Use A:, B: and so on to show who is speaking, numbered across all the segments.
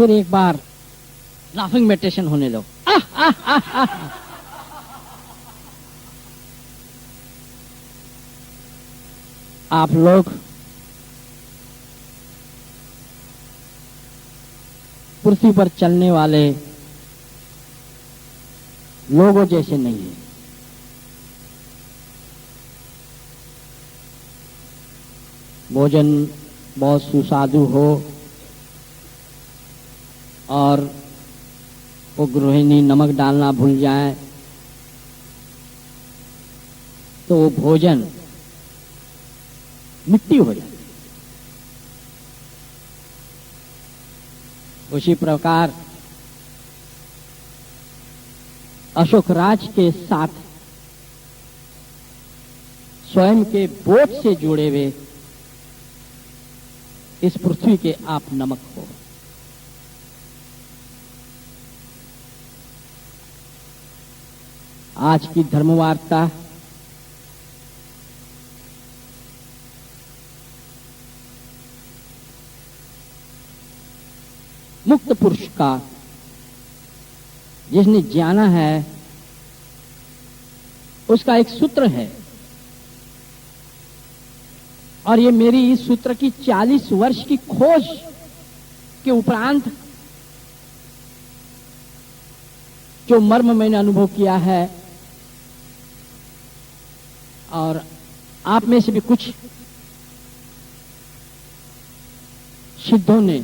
A: फिर एक बार laughing meditation होने दो। आप लोग पृथ्वी पर चलने वाले लोगों जैसे नहीं है। भोजन बहुत सुस्वादु हो और वो गृहिणी नमक डालना भूल जाए तो वो भोजन मिट्टी हो जाए। उसी प्रकार अशोक राज के साथ स्वयं के बोझ से जुड़े हुए इस पृथ्वी के आप नमक हो। आज की धर्मवार्ता मुक्त पुरुष का, जिसने जाना है, उसका एक सूत्र है। और ये मेरी इस सूत्र की 40 वर्ष की खोज के उपरांत जो मर्म मैंने अनुभव किया है, और आप में से भी कुछ सिद्धों ने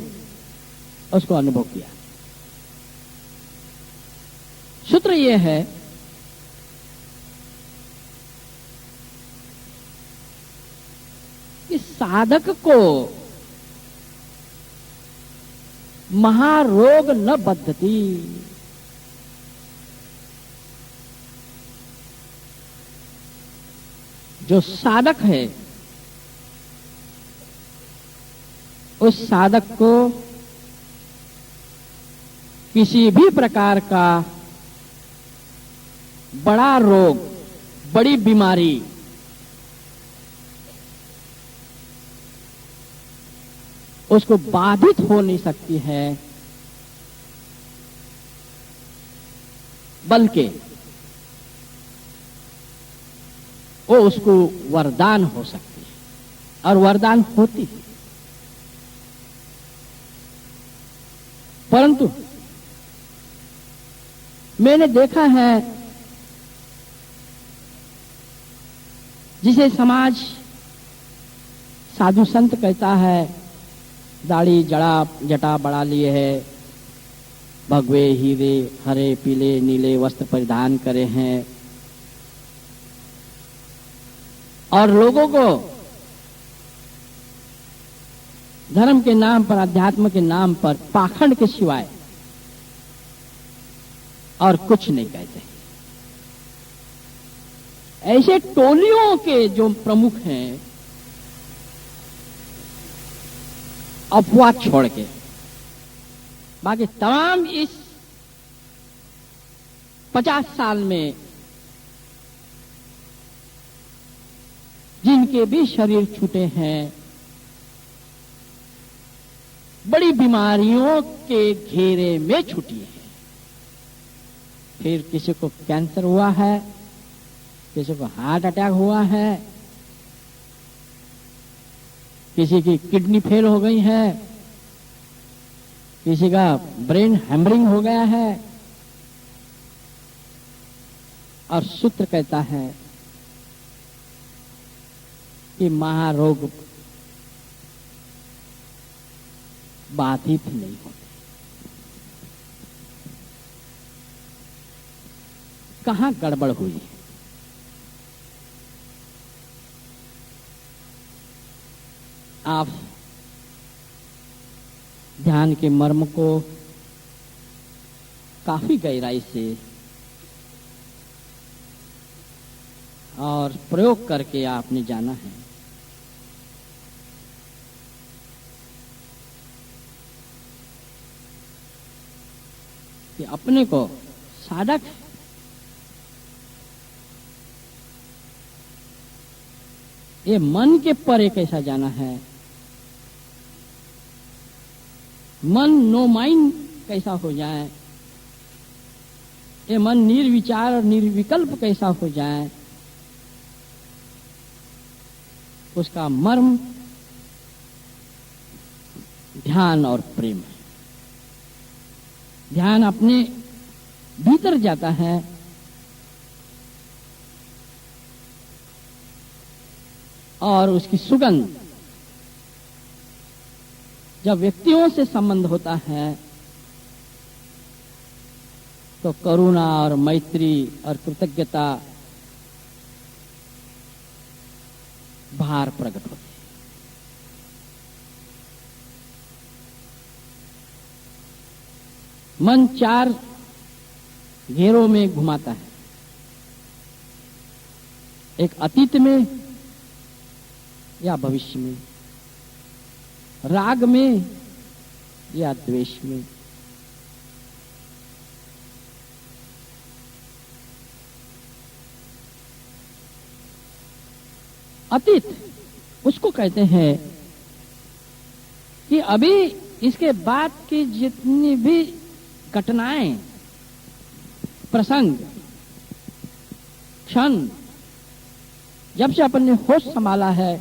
A: उसको अनुभव किया। सूत्र यह है कि साधक को महारोग न बद्धति। जो साधक है उस साधक को किसी भी प्रकार का बड़ा रोग, बड़ी बीमारी उसको बाधित हो नहीं सकती है, बल्कि वो उसको वरदान हो सकती है और वरदान होती है। परंतु मैंने देखा है जिसे समाज साधु संत कहता है, दाढ़ी जटा बढ़ा लिए है, भगवे हीरे हरे पीले नीले वस्त्र परिधान करे हैं और लोगों को धर्म के नाम पर, अध्यात्म के नाम पर पाखंड के सिवाय और कुछ नहीं कहते। ऐसे टोलियों के जो प्रमुख हैं, अफवाह छोड़ के बाकी तमाम इस 50 साल में जिनके भी शरीर छूटे हैं, बड़ी बीमारियों के घेरे में छूटी है। फिर किसी को कैंसर हुआ है, किसी को हार्ट अटैक हुआ है, किसी की किडनी फेल हो गई है, किसी का ब्रेन हैमरिंग हो गया है। और सूत्र कहता है कि महारोग बाधित नहीं होते। कहां गड़बड़ हुई? आप ध्यान के मर्म को काफी गहराई से और प्रयोग करके आपने जाना है। कि अपने को साधक ये मन के परे कैसा जाना है, मन नो माइंड कैसा हो जाए, ये मन निर्विचार और निर्विकल्प कैसा हो जाए, उसका मर्म ध्यान और प्रेम है। ध्यान अपने भीतर जाता है और उसकी सुगंध जब व्यक्तियों से संबंध होता है तो करुणा और मैत्री और कृतज्ञता भार प्रकट होती है। मन चार घेरों में घुमाता है, एक अतीत में या भविष्य में, राग में या द्वेष में। अतीत उसको कहते हैं कि अभी इसके बाद की जितनी भी घटनाएं, प्रसंग, क्षण, जब से अपन ने होश संभाला है,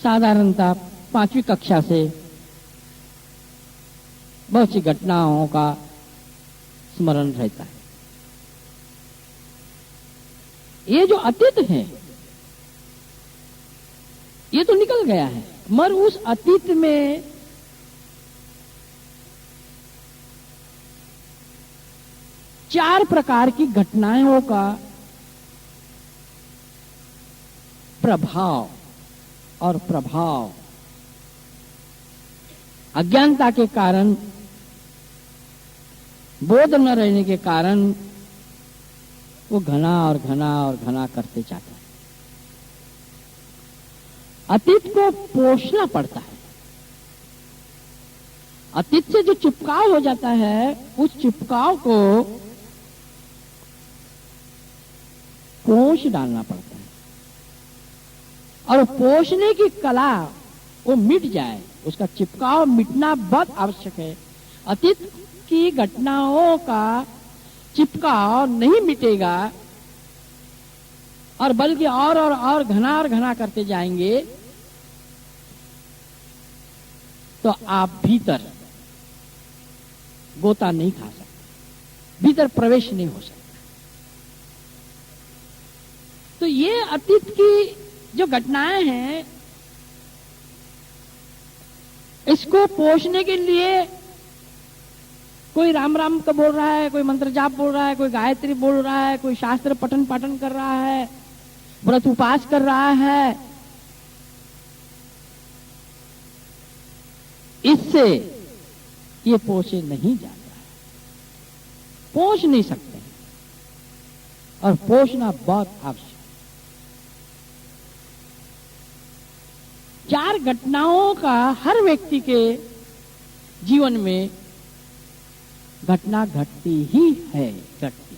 A: साधारणतः 5वीं कक्षा से बहुत सी घटनाओं का स्मरण रहता है। ये जो अतीत है ये तो निकल गया है, मगर उस अतीत में चार प्रकार की घटनाओं का प्रभाव और प्रभाव अज्ञानता के कारण, बोध न रहने के कारण वो घना और घना और घना करते जाता है। अतीत को पोषना पड़ता है। अतीत से जो चिपकाव हो जाता है उस चिपकाव को पोष डालना पड़ता है और पोषने की कला वो मिट जाए, उसका चिपकाव मिटना बहुत आवश्यक है। अतीत की घटनाओं का चिपकाव नहीं मिटेगा और बल्कि और घना करते जाएंगे तो आप भीतर गोता नहीं खा सकते, भीतर प्रवेश नहीं हो सकता। तो ये अतीत की जो घटनाएं हैं इसको पोषने के लिए कोई राम राम का बोल रहा है, कोई मंत्र जाप बोल रहा है, कोई गायत्री बोल रहा है, कोई शास्त्र पठन पाठन कर रहा है, व्रत उपास कर रहा है। इससे ये पोषे नहीं जाता है, पोष नहीं सकते और पोषना बहुत आवश्यक। चार घटनाओं का हर व्यक्ति के जीवन में घटना घटती ही है, घटती।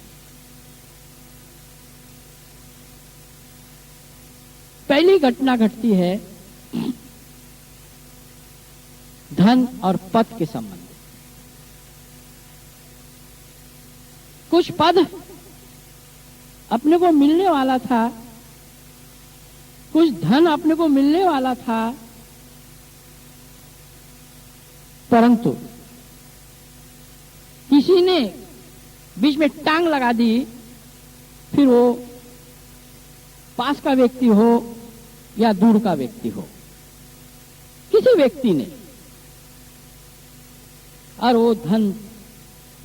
A: पहली घटना घटती है धन और पद के संबंध। कुछ पद अपने को मिलने वाला था, कुछ धन अपने को मिलने वाला था, परंतु किसी ने बीच में टांग लगा दी, फिर वो पास का व्यक्ति हो या दूर का व्यक्ति हो, किसी व्यक्ति ने, और वो धन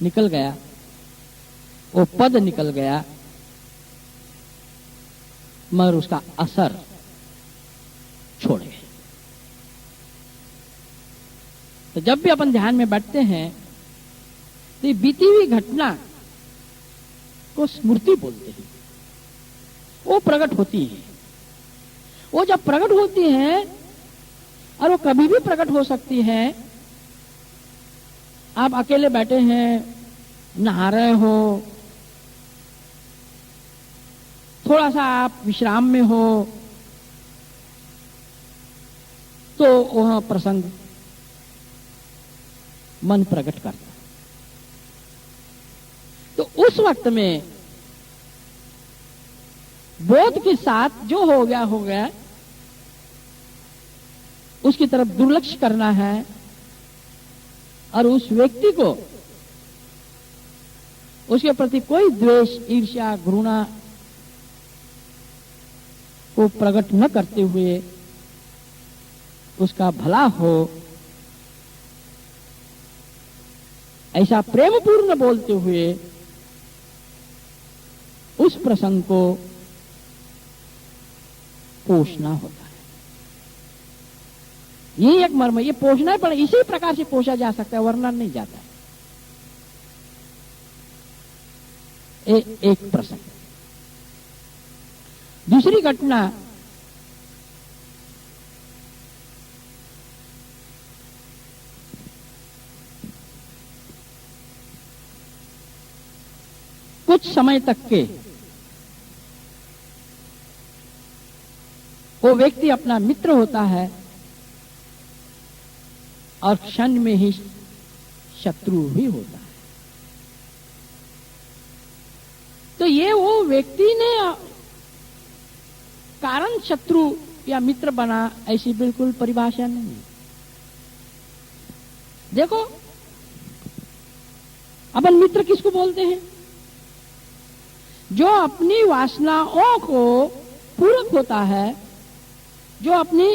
A: निकल गया, वो पद निकल गया, मगर उसका असर छोड़े। तो जब भी अपन ध्यान में बैठते हैं तो बीती हुई घटना को स्मृति बोलते हैं, वो प्रकट होती है। वो जब प्रकट होती है, और वो कभी भी प्रकट हो सकती है, आप अकेले बैठे हैं, नहा रहे हो, थोड़ा सा आप विश्राम में हो, तो वह प्रसंग मन प्रकट करता है। तो उस वक्त में बोध के साथ जो हो गया, उसकी तरफ दुर्लक्ष्य करना है और उस व्यक्ति को उसके प्रति कोई द्वेष, ईर्ष्या, घृणा को प्रकट न करते हुए उसका भला हो, ऐसा प्रेम पूर्ण बोलते हुए उस प्रसंग को पोषना होता है। ये एक मर्म, ये पोषना पर इसी प्रकार से पोषा जा सकता है, वरना नहीं जाता है। एक प्रसंग। दूसरी घटना, कुछ समय तक के वो व्यक्ति अपना मित्र होता है और क्षण में ही शत्रु भी होता है। तो ये वो व्यक्ति ने कारण शत्रु या मित्र बना, ऐसी बिल्कुल परिभाषा नहीं है। देखो, अपन मित्र किसको बोलते हैं? जो अपनी वासनाओं को पूरक होता है, जो अपनी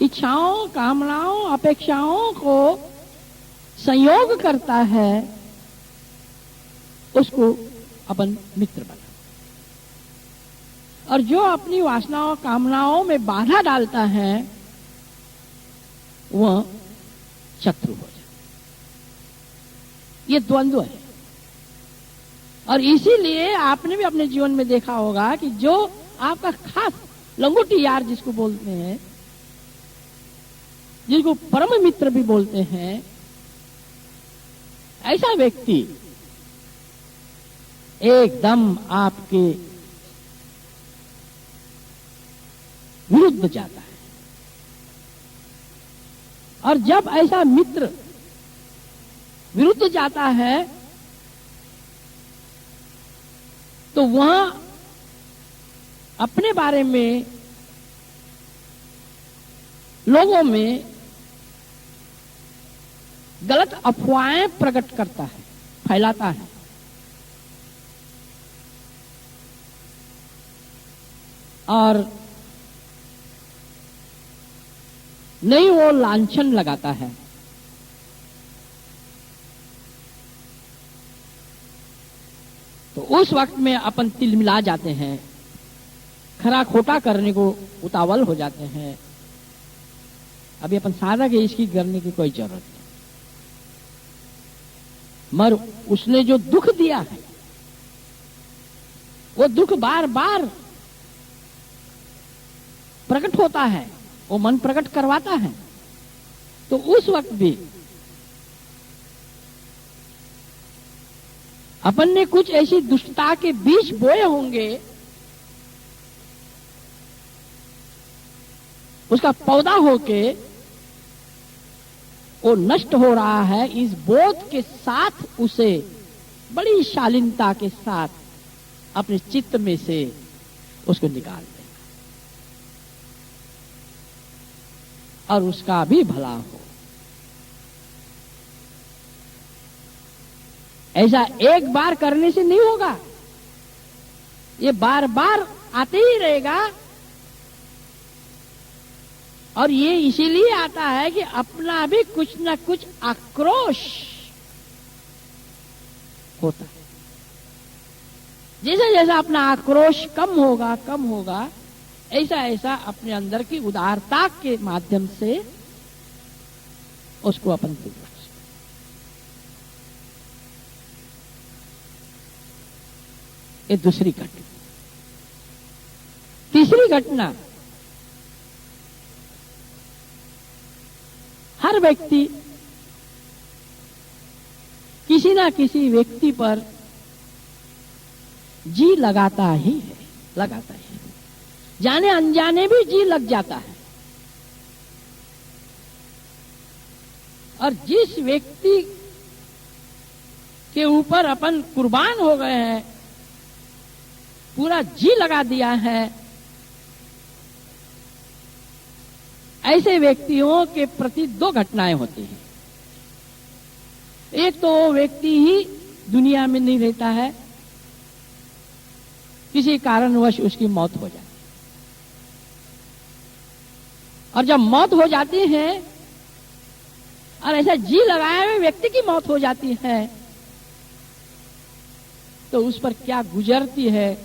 A: इच्छाओं, कामनाओं, अपेक्षाओं को संयोग करता है, उसको अपन मित्र बना। और जो अपनी वासनाओं, कामनाओं में बाधा डालता है, वह शत्रु हो जाए। ये द्वंद्व है। और इसीलिए आपने भी अपने जीवन में देखा होगा कि जो आपका खास लंगोटी यार जिसको बोलते हैं, जिसको परम मित्र भी बोलते हैं, ऐसा व्यक्ति एकदम आपके विरुद्ध जाता है। और जब ऐसा मित्र विरुद्ध जाता है तो वह अपने बारे में लोगों में गलत अफवाहें प्रकट करता है, फैलाता है। और नहीं, वो लांछन लगाता है। तो उस वक्त में अपन तिलमिला जाते हैं, खरा खोटा करने को उतावल हो जाते हैं। अभी अपन सादा के इसकी करने की कोई जरूरत नहीं। मगर उसने जो दुख दिया है, वो दुख बार बार प्रकट होता है, वो मन प्रकट करवाता है। तो उस वक्त भी अपन ने कुछ ऐसी दुष्टता के बीज बोए होंगे, उसका पौधा होके वो नष्ट हो रहा है। इस बोध के साथ उसे बड़ी शालीनता के साथ अपने चित्त में से उसको निकाल देना और उसका भी भला हो। ऐसा एक बार करने से नहीं होगा, ये बार बार आते ही रहेगा। और ये इसीलिए आता है कि अपना भी कुछ ना कुछ आक्रोश होता है। जैसे जैसा अपना आक्रोश कम होगा, ऐसा ऐसा अपने अंदर की उदारता के माध्यम से उसको अपन दूर रख सकते। ये दूसरी घटना। तीसरी घटना, हर व्यक्ति किसी ना किसी व्यक्ति पर जी लगाता ही है, जाने अनजाने भी जी लग जाता है। और जिस व्यक्ति के ऊपर अपन कुर्बान हो गए हैं, पूरा जी लगा दिया है, ऐसे व्यक्तियों के प्रति दो घटनाएं होती हैं। एक तो वो व्यक्ति ही दुनिया में नहीं रहता है, किसी कारणवश उसकी मौत हो जाती है, और जब मौत हो जाती है और ऐसा जी लगाए हुए व्यक्ति की मौत हो जाती है तो उस पर क्या गुजरती है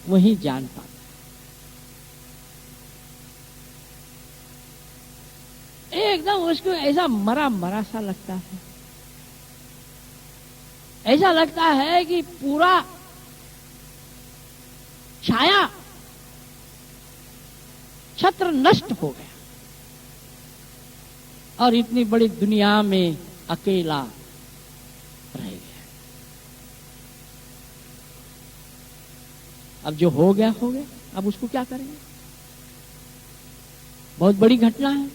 A: वही जान पाता। एकदम उसको ऐसा मरा मरा सा लगता है, ऐसा लगता है कि पूरा छाया छत्र नष्ट हो गया और इतनी बड़ी दुनिया में अकेला रह गया। अब जो हो गया, अब उसको क्या करेंगे? बहुत बड़ी घटना है,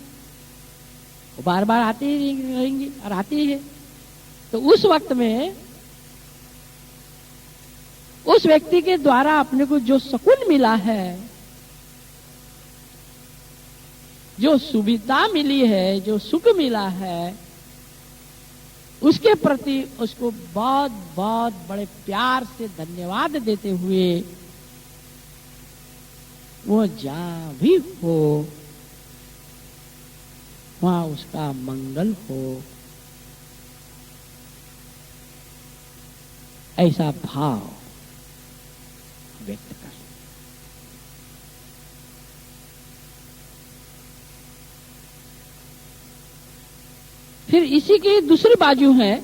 A: वो बार बार आते ही रहेंगे और आती है। तो उस वक्त में उस व्यक्ति के द्वारा अपने को जो सुकून मिला है, जो सुविधा मिली है, जो सुख मिला है, उसके प्रति उसको बहुत बहुत बड़े प्यार से धन्यवाद देते हुए वो जहां भी हो वहां उसका मंगल हो, ऐसा भाव व्यक्त कर। फिर इसी की दूसरी बाजू है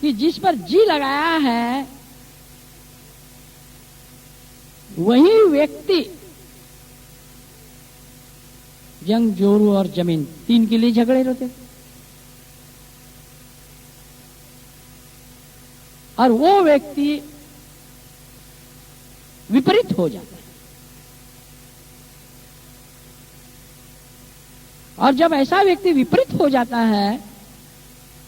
A: कि जिस पर जी लगाया है वही व्यक्ति जंग जोरू और जमीन तीन के लिए झगड़े रहते, और वो व्यक्ति विपरीत हो जाता है। और जब ऐसा व्यक्ति विपरीत हो जाता है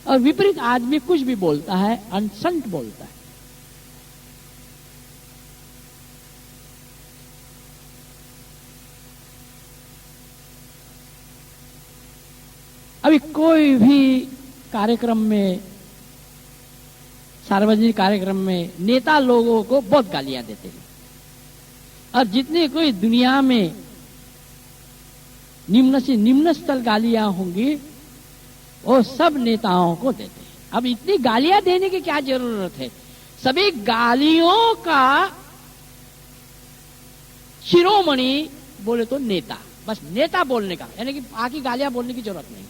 A: और विपरीत आदमी कुछ भी बोलता है, अनसंट बोलता है, अभी कोई भी कार्यक्रम में, सार्वजनिक कार्यक्रम में नेता लोगों को बहुत गालियां देते हैं, और जितनी कोई दुनिया में निम्न से निम्न स्तर गालियां होंगी वो सब नेताओं को देते हैं। अब इतनी गालियां देने की क्या जरूरत है? सभी गालियों का शिरोमणि बोले तो नेता, बस नेता बोलने का, यानी कि बाकी गालियां बोलने की जरूरत नहीं।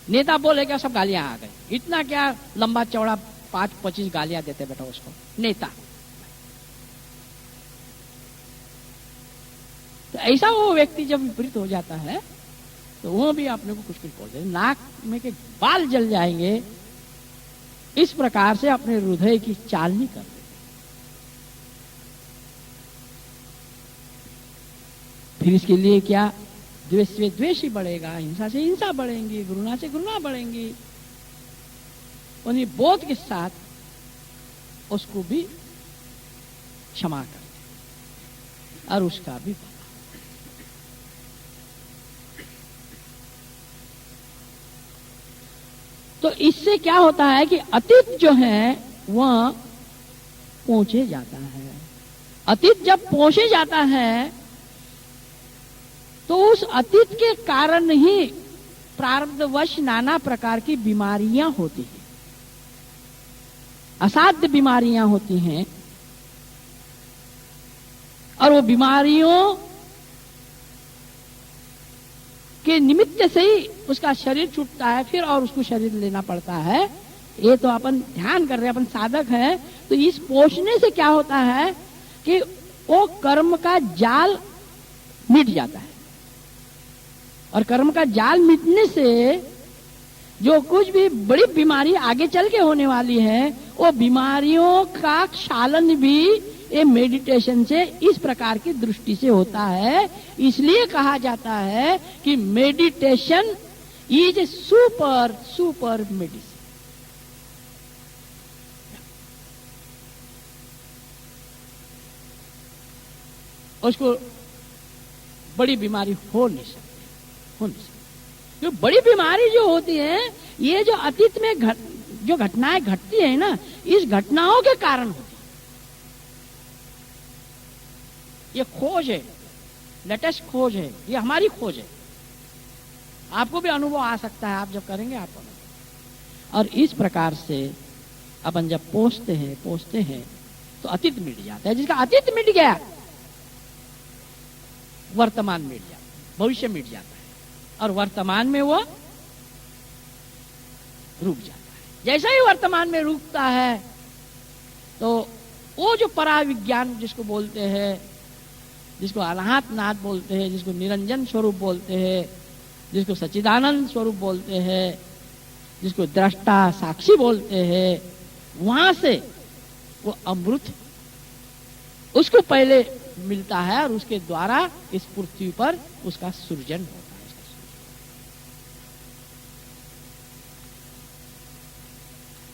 A: नेता बोले क्या सब गालियां आ गई, इतना क्या लंबा चौड़ा 5-25 गालियां देते बेटा उसको नेता। तो ऐसा वो व्यक्ति जब विपरीत हो जाता है तो वो भी अपने को कुछ बोलते हैं, नाक में के बाल जल जाएंगे, इस प्रकार से अपने हृदय की चालनी कर देते। फिर इसके लिए क्या? द्वेष से द्वेष ही बढ़ेगा, हिंसा से हिंसा बढ़ेंगी, घृणा से घृणा बढ़ेंगी। उन्हीं बोध के साथ उसको भी क्षमा कर और उसका भी भला। तो इससे क्या होता है कि अतीत जो है वह पहुंचे जाता है। अतीत जब पहुंचे जाता है तो उस अतीत के कारण ही प्रारब्धवश नाना प्रकार की बीमारियां होती हैं, असाध्य बीमारियां होती हैं, और वो बीमारियों के निमित्त से ही उसका शरीर छूटता है फिर, और उसको शरीर लेना पड़ता है। ये तो अपन ध्यान कर रहे हैं, अपन साधक हैं, तो इस पोषने से क्या होता है कि वो कर्म का जाल मिट जाता है, और कर्म का जाल मिटने से जो कुछ भी बड़ी बीमारी आगे चल के होने वाली है वो बीमारियों का क्षालन भी ये मेडिटेशन से इस प्रकार की दृष्टि से होता है। इसलिए कहा जाता है कि meditation is a super medicine. उसको बड़ी बीमारी हो नहीं सकती। जो बड़ी बीमारी जो होती है, ये जो अतीत में जो घटनाएं घटती है ना, इस घटनाओं के कारण होती है। ये खोज है, लेटेस्ट खोज है, ये हमारी खोज है। आपको भी अनुभव आ सकता है, आप जब करेंगे आपको अनुभव। और इस प्रकार से अपन जब पहुंचते हैं तो अतीत मिट जाता है। जिसका अतीत मिट गया, वर्तमान मिट जाता है, भविष्य मिट जाता है, और वर्तमान में वो रुक जाता है। जैसा ही वर्तमान में रुकता है तो वो जो पराविज्ञान जिसको बोलते हैं, जिसको अनाहत नाथ बोलते हैं, जिसको निरंजन स्वरूप बोलते हैं, जिसको सच्चिदानंद स्वरूप बोलते हैं, जिसको दृष्टा साक्षी बोलते हैं, वहां से वो अमृत उसको पहले मिलता है और उसके द्वारा इस पृथ्वी पर उसका सृजन होता है।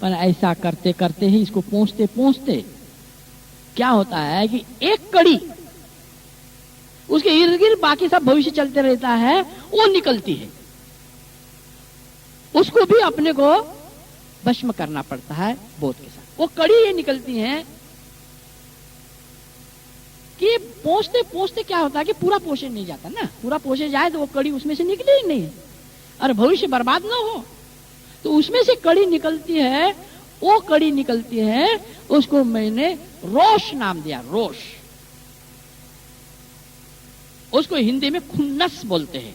A: पर ऐसा करते करते ही इसको पहुंचते क्या होता है कि एक कड़ी उसके इर्द गिर्द बाकी सब भविष्य चलते रहता है, वो निकलती है। उसको भी अपने को भस्म करना पड़ता है बोध के साथ। वो कड़ी ये निकलती है कि पहुंचते क्या होता है कि पूरा पोषे नहीं जाता ना। पूरा पोषे जाए तो वो कड़ी उसमें से निकले ही नहीं है, और भविष्य बर्बाद ना हो, तो उसमें से कड़ी निकलती है। वो कड़ी निकलती है, उसको मैंने रोश नाम दिया। रोश, उसको हिंदी में खुन्नस बोलते हैं।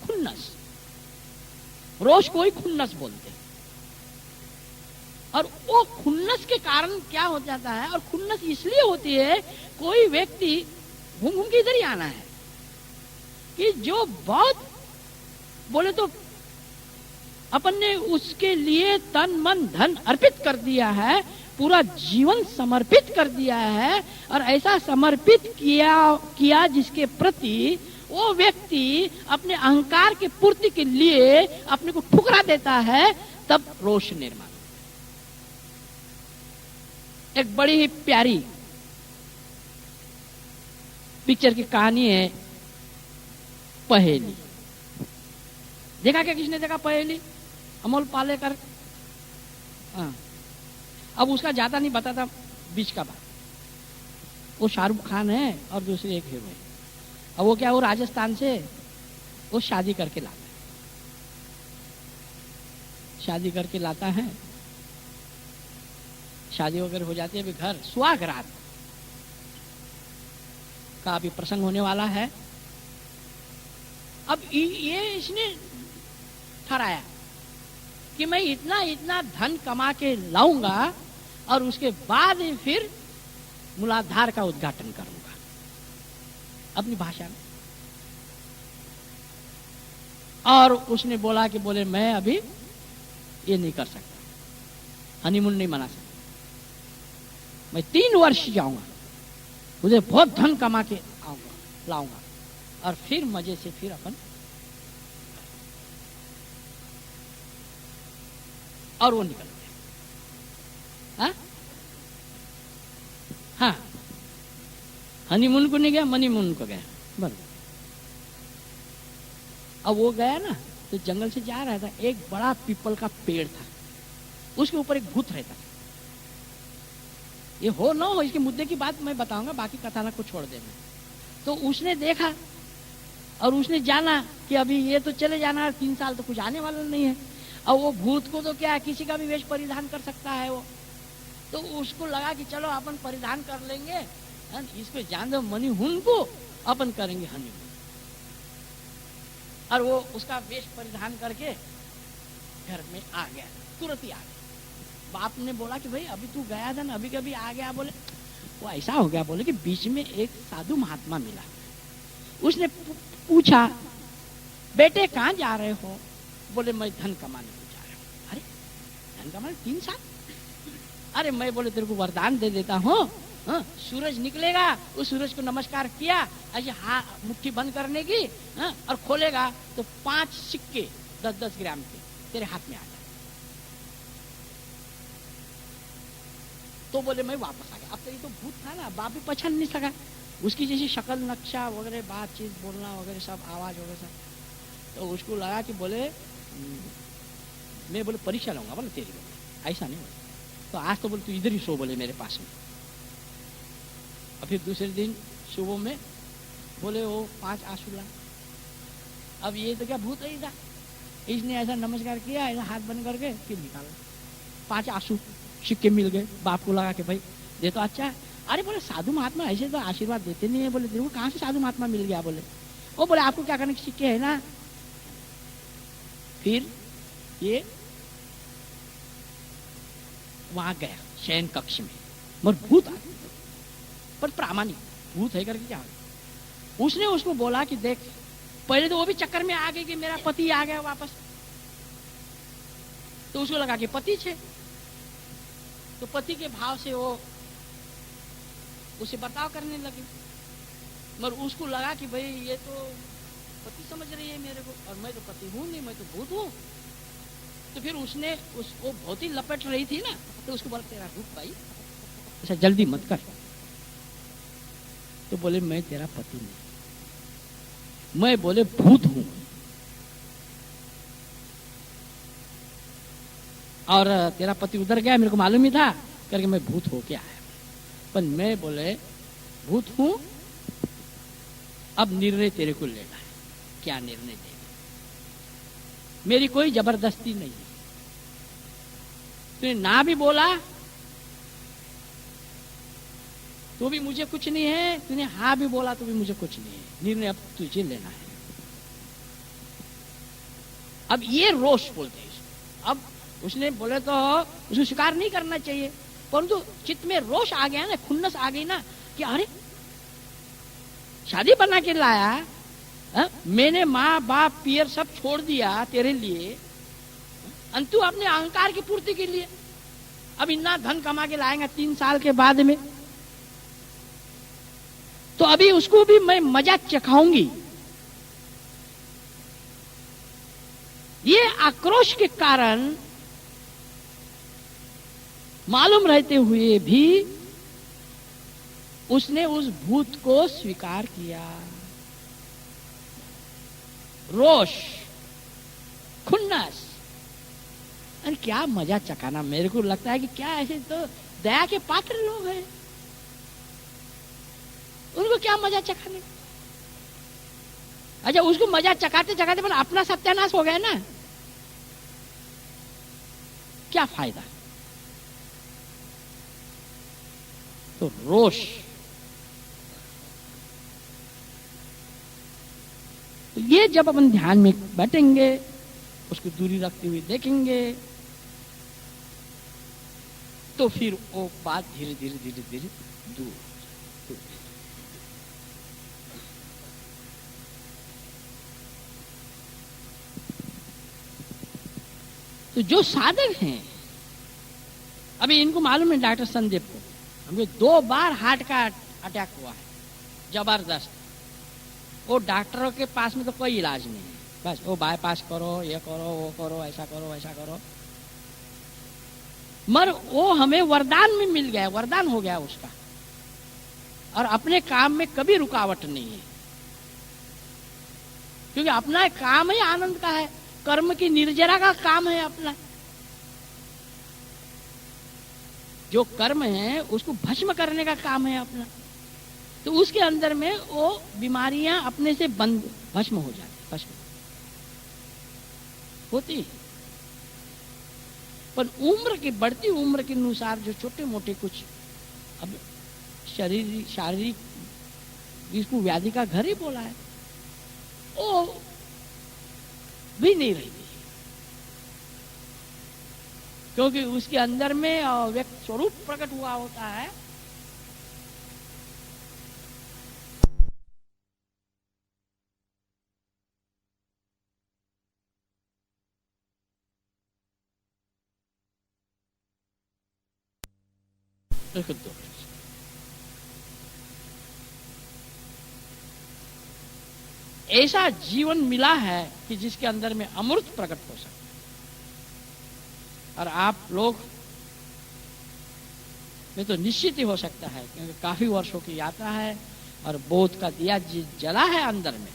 A: खुन्नस, रोश को ही खुन्नस बोलते हैं। और वो खुन्नस के कारण क्या हो जाता है, और खुन्नस इसलिए होती है, कोई व्यक्ति घूम घूम के इधर ही आना है कि जो बहुत बोले तो अपन ने उसके लिए तन मन धन अर्पित कर दिया है, पूरा जीवन समर्पित कर दिया है, और ऐसा समर्पित किया जिसके प्रति वो व्यक्ति अपने अहंकार के पूर्ति के लिए अपने को ठुकरा देता है, तब रोष निर्माण। एक बड़ी ही प्यारी पिक्चर की कहानी है, पहेली। देखा क्या, किसने देखा पहेली? अमोल पालेकर। हाँ, अब उसका ज्यादा नहीं बताता, बीच का बात। वो शाहरुख खान है और दूसरी एक हीरो है। अब वो क्या, वो राजस्थान से वो शादी करके लाता है। शादी करके लाता है, शादी वगैरह हो जाती है, अभी घर सुहाग रात का अभी प्रसंग होने वाला है। अब ये इसने ठहराया कि मैं इतना इतना धन कमा के लाऊंगा और उसके बाद फिर मूलाधार का उद्घाटन करूंगा अपनी भाषा में। और उसने बोला कि बोले मैं अभी ये नहीं कर सकता, हनीमून नहीं मना सकता, मैं 3 वर्ष जाऊंगा, मुझे बहुत धन कमा के आऊंगा, लाऊंगा, और फिर मजे से फिर अपन। और वो निकल गया। हाँ हाँ, हनीमून को नहीं गया, मनीमून को गया, बराबर। अब वो गया ना, तो जंगल से जा रहा था, एक बड़ा पीपल का पेड़ था, उसके ऊपर एक भूत रहता था। ये हो ना हो, इसके मुद्दे की बात मैं बताऊंगा, बाकी कथानक को छोड़ देना। तो उसने देखा और उसने जाना कि अभी ये तो चले जाना, 3 साल तो कुछ आने वाला नहीं है। और वो भूत को तो क्या, किसी का भी वेश परिधान कर सकता है वो, तो उसको लगा कि चलो अपन परिधान कर लेंगे, इसको जान दो, मनीहुन को अपन करेंगे हनीमून। और वो उसका वेश परिधान करके घर में आ गया, तुरंत ही आ गया। बाप ने बोला कि भाई अभी तू गया था ना, अभी कभी आ गया। बोले वो ऐसा हो गया, बोले कि बीच में एक साधु महात्मा मिला। उसने पूछा, बेटे कहाँ जा रहे हो? बोले मैं धन कमाने को जा रहा हूँ। अरे धन कमाने 3 साल? अरे मैं बोले तेरे को वरदान दे देता हूँ हाँ, सूरज निकलेगा, उस सूरज को नमस्कार किया, ऐसे हाथ मुट्ठी बंद करने की, हाँ, और खोलेगा तो 5 सिक्के 10-10 ग्राम के तेरे हाथ में आ जाए। तो बोले मैं वापस आ गया। अब तो ये तो भूत था ना, बाप भी पहचान नहीं सका उसकी जैसी शक्ल नक्शा वगैरह, बातचीत बोलना वगैरह सब, आवाज वगैरह सब। तो उसको लगा कि बोले मैं बोले परीक्षा लूंगा बोले तेरी, बोले ऐसा नहीं बोले। तो आज तो बोले तू इधर ही सो बोले मेरे पास में। और फिर दूसरे दिन सुबह में बोले वो 5 आंसू ला। अब ये तो क्या भूत ही था, इसने ऐसा नमस्कार किया, ऐसा हाथ बंद करके फिर निकाला 5 आंसू सिक्के मिल गए। बाप को लगा कि भाई दे तो अच्छा है। अरे बोले साधु महात्मा ऐसे तो आशीर्वाद देते नहीं है। बोले देखो कहाँ से साधु महात्मा मिल गया। बोले वो बोले आपको क्या करने के सिक्के है ना। फिर ये वहां गया शयन कक्ष में, मगर भूत आ गया, पर प्रामाणिक भूत है करके क्या। उसने उसको बोला कि देख, पहले तो वो भी चक्कर में आ गई कि मेरा पति आ गया वापस। तो उसको लगा कि पति छे, तो पति के भाव से वो उसे बर्ताव करने लगी। मगर उसको लगा कि भाई ये तो पति समझ रही है मेरे को, और मैं तो पति हूं नहीं, मैं तो भूत हूं। तो फिर उसने उसको बहुत ही लपेट रही थी ना, तो उसको बोला तेरा रुक भाई, ऐसा जल्दी मत कर। तो बोले मैं तेरा पति नहीं, मैं बोले भूत हूं, और तेरा पति उधर गया मेरे को मालूम ही था करके मैं भूत हो के आया। पर मैं बोले भूत हूं, अब निर्णय तेरे को लेना है, क्या निर्णय देना। मेरी कोई जबरदस्ती नहीं है। तूने ना भी बोला तो भी मुझे कुछ नहीं है, तूने हाँ भी बोला तो भी मुझे कुछ नहीं है। निर्णय अब तुझे लेना है। अब ये रोष बोलते हैं। अब उसने बोले तो उसको स्वीकार नहीं करना चाहिए, परंतु चित्त में रोष आ गया ना, खुन्नस आ गई ना कि अरे शादी बना के लाया, मैंने माँ बाप पियर सब छोड़ दिया तेरे लिए, अंतु अपने अहंकार की पूर्ति के लिए अब इतना धन कमा के लाएंगे 3 साल के बाद में, तो अभी उसको भी मैं मजा चखाऊंगी। ये आक्रोश के कारण मालूम रहते हुए भी उसने उस भूत को स्वीकार किया। रोष, खुन्नस, अरे क्या मजा चखाना। मेरे को लगता है कि क्या ऐसे तो दया के पात्र लोग हैं, उनको क्या मजा चखाने। अच्छा उसको मजा चखाते चखाते पर अपना सत्यानाश हो गया ना, क्या फायदा। तो रोष, तो ये जब अपन ध्यान में बैठेंगे, उसको दूरी रखते हुए देखेंगे, तो फिर वो बात धीरे धीरे धीरे धीरे दूर। तो जो साधक हैं, अभी इनको मालूम है डॉक्टर संदीप को, हमें 2 बार हार्ट का अटैक हुआ है जबरदस्त। वो डॉक्टरों के पास में तो कोई इलाज नहीं है, बस वो बाईपास करो, ये करो, वो करो, ऐसा करो, वैसा करो। मगर वो हमें वरदान में मिल गया, वरदान हो गया उसका, और अपने काम में कभी रुकावट नहीं है, क्योंकि अपना काम ही आनंद का है, कर्म की निर्जरा का काम है अपना। जो कर्म है उसको भस्म करने का काम है अपना, तो उसके अंदर में वो बीमारियां अपने से बंद भस्म हो जाती, भस्म होती। पर उम्र की बढ़ती उम्र के अनुसार जो छोटे मोटे कुछ अब शारीरिक जिसको व्याधि का घर ही बोला है, वो भी नहीं रहती, क्योंकि उसके अंदर में व्यक्त स्वरूप प्रकट हुआ होता है। ऐसा जीवन मिला है कि जिसके अंदर में अमृत प्रकट हो सकता है। और आप लोग में तो निश्चित ही हो सकता है, क्योंकि काफी वर्षों की यात्रा है और बोध का दिया जला है अंदर में।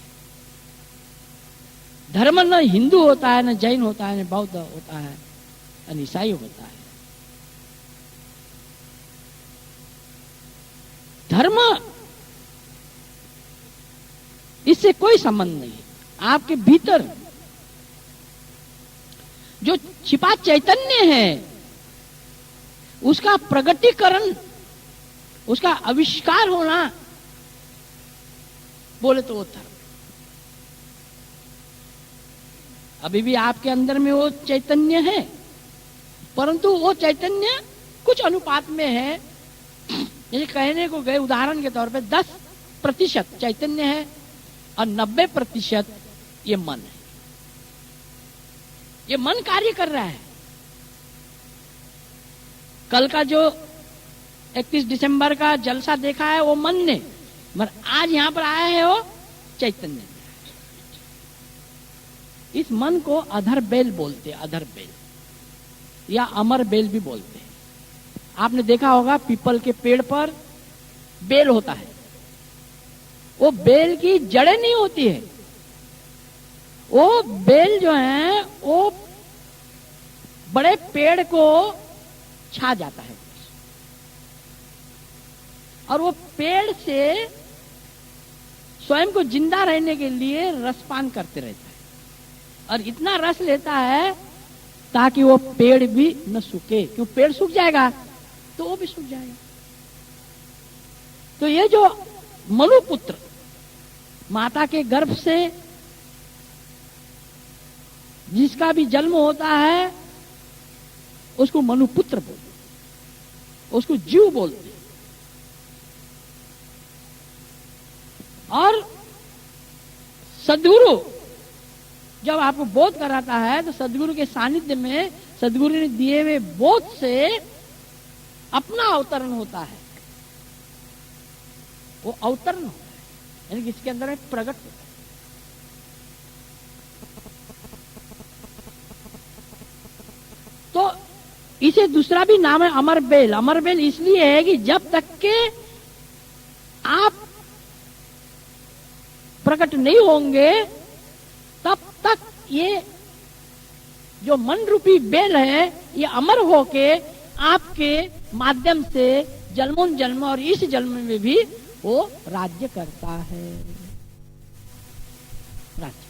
A: धर्म न हिंदू होता है, न जैन होता है, न बौद्ध होता है, न ईसाई होता है। धर्म इससे कोई संबंध नहीं है। आपके भीतर जो छिपा चैतन्य है उसका प्रगटीकरण, उसका आविष्कार होना बोले तो वो धर्म। अभी भी आपके अंदर में वो चैतन्य है, परंतु वो चैतन्य कुछ अनुपात में है। जैसे कहने को गए उदाहरण के तौर पे 10% चैतन्य है और 90% ये मन है। ये मन कार्य कर रहा है। कल का जो 31 दिसंबर का जलसा देखा है वो मन ने, मगर आज यहां पर आया है वो चैतन्य ने। इस मन को अधर बेल बोलते, अधर बेल या अमर बेल भी बोलते हैं। आपने देखा होगा पीपल के पेड़ पर बेल होता है, वो बेल की जड़ें नहीं होती है, वो बेल जो है वो बड़े पेड़ को छा जाता है और वो पेड़ से स्वयं को जिंदा रहने के लिए रसपान करते रहता है और इतना रस लेता है ताकि वो पेड़ भी न सूखे। क्यों? पेड़ सूख जाएगा तो वो भी सूख जाएगा। तो ये जो मनुपुत्र माता के गर्भ से जिसका भी जन्म होता है उसको मनुपुत्र बोलते, उसको जीव बोलते। और सद्गुरु जब आपको बोध कराता है तो सद्गुरु के सानिध्य में सद्गुरु ने दिए हुए बोध से अपना अवतरण होता है। वो अवतरण होता है, यानी किसके अंदर में प्रकट होता है। तो इसे दूसरा भी नाम है अमर बेल। अमर बेल इसलिए है कि जब तक के आप प्रकट नहीं होंगे तब तक ये जो मन रूपी बेल है ये अमर होके आपके माध्यम से जन्मों जन्म और इस जन्म में भी वो राज्य करता है। राज्य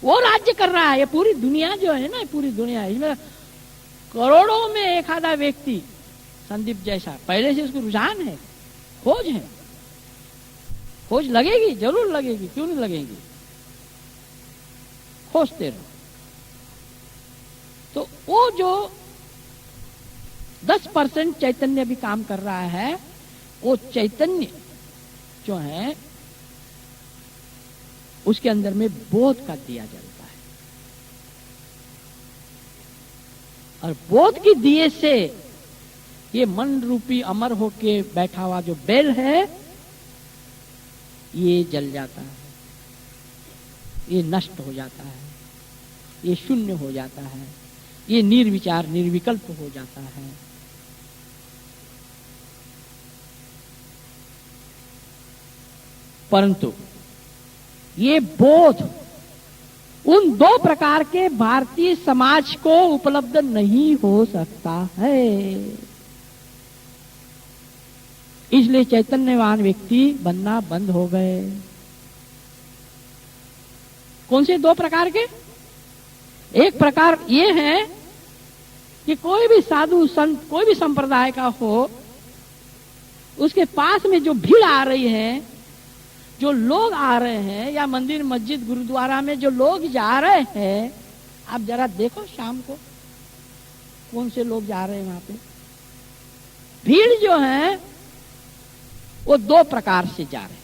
A: वो राज्य कर रहा है। ये पूरी दुनिया जो है ना, पूरी दुनिया इसमें करोड़ों में एक आधा व्यक्ति संदीप जैसा पहले से उसको रुझान है, खोज है। खोज लगेगी, जरूर लगेगी, क्यों नहीं लगेगी। खोजते रहो। तो वो जो 10% चैतन्य भी काम कर रहा है, वो चैतन्य जो है उसके अंदर में बोध का दिया जलता है और बोध की दिए से ये मन रूपी अमर होके बैठा हुआ जो बेल है ये जल जाता है, ये नष्ट हो जाता है, ये शून्य हो जाता है, ये निर्विचार निर्विकल्प हो जाता है। परंतु ये बोध उन दो प्रकार के भारतीय समाज को उपलब्ध नहीं हो सकता है। इसलिए चैतन्यवान व्यक्ति बनना बंद हो गए। कौन से दो प्रकार के? एक प्रकार ये है कि कोई भी साधु संत कोई भी संप्रदाय का हो, उसके पास में जो भीड़ आ रही है, जो लोग आ रहे हैं, या मंदिर मस्जिद गुरुद्वारा में जो लोग जा रहे हैं, आप जरा देखो शाम को कौन से लोग जा रहे हैं वहां पे। भीड़ जो है वो दो प्रकार से जा रहे हैं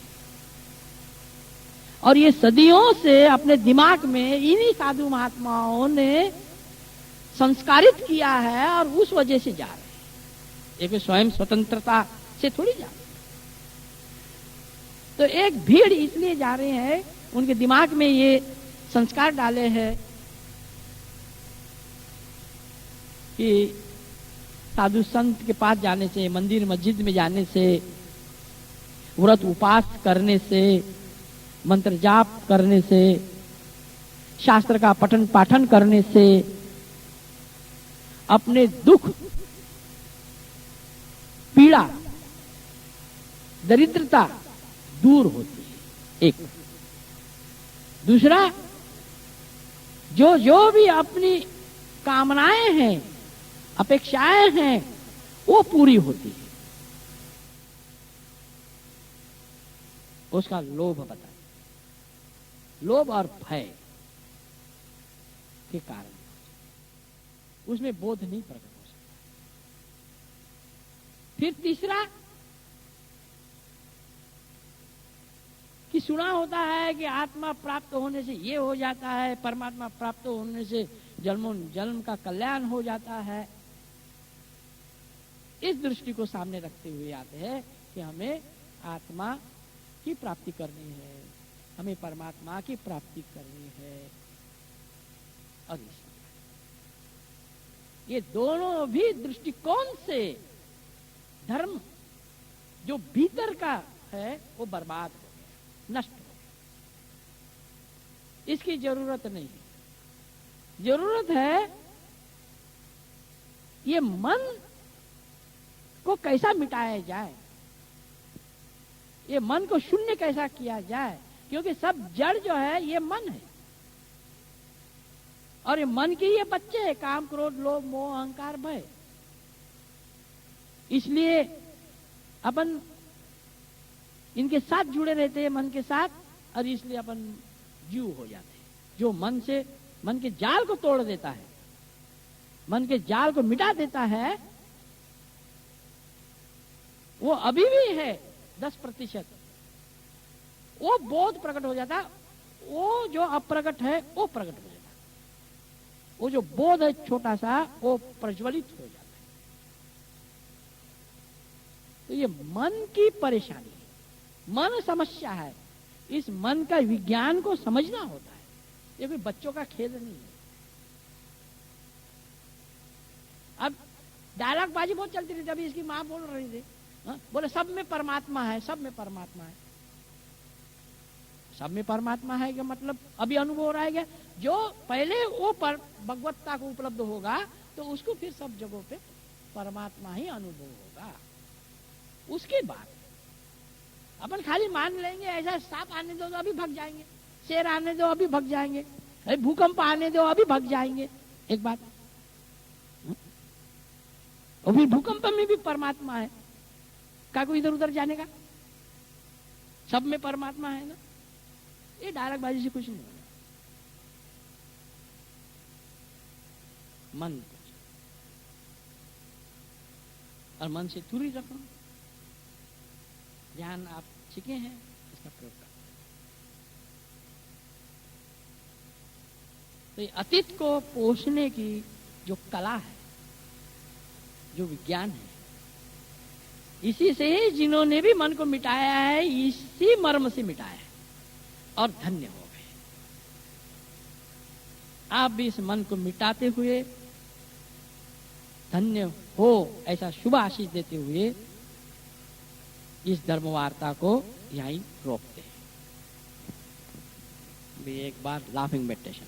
A: और ये सदियों से अपने दिमाग में इन्हीं साधु महात्माओं ने संस्कारित किया है और उस वजह से जा रहे हैं। एक स्वयं स्वतंत्रता से थोड़ी जा रहे। तो एक भीड़ इसलिए जा रहे हैं, उनके दिमाग में ये संस्कार डाले हैं कि साधु संत के पास जाने से, मंदिर मस्जिद में जाने से, व्रत उपवास करने से, मंत्र जाप करने से, शास्त्र का पठन पाठन करने से अपने दुख, पीड़ा, दरिद्रता दूर होती है। एक दूसरा, जो जो भी अपनी कामनाएं हैं, अपेक्षाएं हैं, वो पूरी होती है। उसका लोभ बताए, लोभ और भय के कारण उसमें बोध नहीं प्रकट हो सकता। फिर तीसरा कि सुना होता है कि आत्मा प्राप्त होने से ये हो जाता है, परमात्मा प्राप्त होने से जन्म का कल्याण हो जाता है। इस दृष्टि को सामने रखते हुए आते हैं कि हमें आत्मा की प्राप्ति करनी है, हमें परमात्मा की प्राप्ति करनी है। और ये दोनों भी दृष्टिकोण से धर्म जो भीतर का है वो बर्बाद हो गया, नष्ट हो गया। इसकी जरूरत नहीं है। जरूरत है ये मन को कैसा मिटाया जाए, ये मन को शून्य कैसा किया जाए, क्योंकि सब जड़ जो है ये मन है, और ये मन के ये बच्चे हैं, काम क्रोध लोभ मोह अहंकार भय। इसलिए अपन इनके साथ जुड़े रहते हैं, मन के साथ, और इसलिए अपन जीव हो जाते हैं। जो मन के जाल को तोड़ देता है, मन के जाल को मिटा देता है, वो अभी भी है 10%। वो बोध प्रकट हो जाता, वो जो अप्रकट है वो प्रकट हो जाता, वो जो बोध है छोटा सा वो प्रज्वलित हो जाता है। तो ये मन की परेशानी है, मन समस्या है। इस मन का विज्ञान को समझना होता है। ये कोई बच्चों का खेल नहीं है। अब डायलॉग बाजी बहुत चलती रही थी, अभी इसकी मां बोल रही थी, बोले सब में परमात्मा है, सब में परमात्मा है। सब में परमात्मा है क्या मतलब अभी अनुभव हो रहा है क्या? जो पहले वो भगवत्ता को उपलब्ध होगा तो उसको फिर सब जगहों पे परमात्मा ही अनुभव होगा। उसके बाद अपन खाली मान लेंगे ऐसा सांप आने दो तो अभी भग जाएंगे, शेर आने दो अभी भग जाएंगे, भूकंप आने दो अभी भग जाएंगे। एक बात, और फिर भूकंप में भी परमात्मा है, का कोई इधर उधर जाने का? सब में परमात्मा है ना। ये डायलॉग बाजी से कुछ नहीं होगा। मन और मन से दूरी रखो। ज्ञान आप सीखे हैं, इसका प्रयोग करो। तो ये अतीत को पोषने की जो कला है, जो विज्ञान है, इसी से ही जिन्होंने भी मन को मिटाया है, इसी मर्म से मिटाया है और धन्य हो गए। आप भी इस मन को मिटाते हुए धन्य हो, ऐसा शुभ आशीष देते हुए इस धर्म वार्ता को यहीं रोकते हैं। भी एक बार लाफिंग मेडिटेशन।